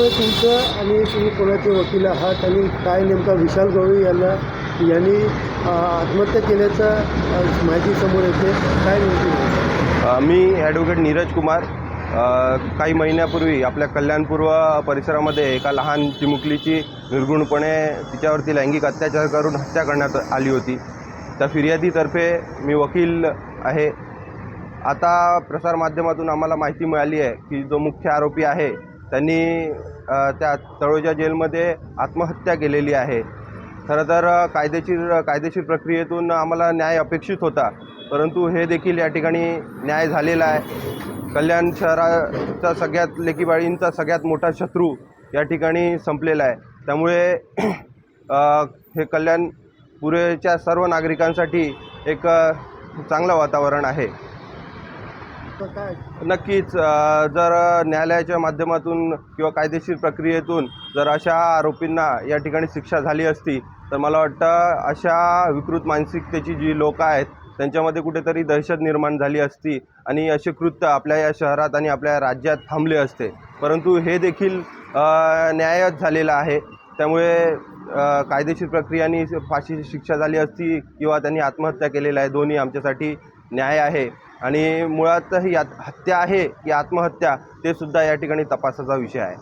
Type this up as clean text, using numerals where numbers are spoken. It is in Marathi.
नेमकं तुमचं आणि तुम्ही कोणाचे वकील आहात आणि काय नेमका विशाल गवळी यांनी आत्महत्या केल्याचं माहिती समोर येते, काय नेमकी? मी ॲडव्होकेट नीरज कुमार. काही महिन्यापूर्वी आपल्या कल्याणपूर्व परिसरामध्ये एका लहान चिमुकलीची निर्गुणपणे तिच्यावरती लैंगिक अत्याचार करून हत्या करण्यात आली होती. त्या फिर्यादीतर्फे मी वकील आहे. आता प्रसारमाध्यमातून आम्हाला माहिती मिळाली आहे की जो मुख्य आरोपी आहे त्यांनी त्या तळोजा जेलमध्ये आत्महत्या केलेली आहे. खरं तर कायदेशीर प्रक्रियेतून आम्हाला न्याय अपेक्षित होता, परंतु हे देखील या ठिकाणी न्याय झालेला आहे. कल्याण शहराचा सगळ्यात लेकीबाळींचा सगळ्यात मोठा शत्रू या ठिकाणी संपलेला आहे. त्यामुळे हे कल्याणपुरेच्या सर्व नागरिकांसाठी एक चांगलं वातावरण आहे. नक्कीच जर न्यायालयाच्या माध्यमातून किंवा कायदेशीर प्रक्रियेतून जर अशा आरोपींना या ठिकाणी शिक्षा झाली असती तर मला वाटतं अशा विकृत मानसिकतेची जी लोक आहेत त्यांच्यामध्ये कुठेतरी दहशत निर्माण झाली असती आणि असे कृत्य आपल्या या शहरात आणि आपल्या राज्यात थांबले असते. परंतु हे देखील न्यायच झालेलं आहे. त्यामुळे कायदेशीर प्रक्रियाने फाशीची शिक्षा झाली असती किंवा त्यांनी आत्महत्या केलेलं आहे, दोन्ही आमच्यासाठी न्याय आहे. आणि मुळात ही हत्या आहे की आत्महत्या ते सुद्धा या ठिकाणी तपासाचा विषय आहे.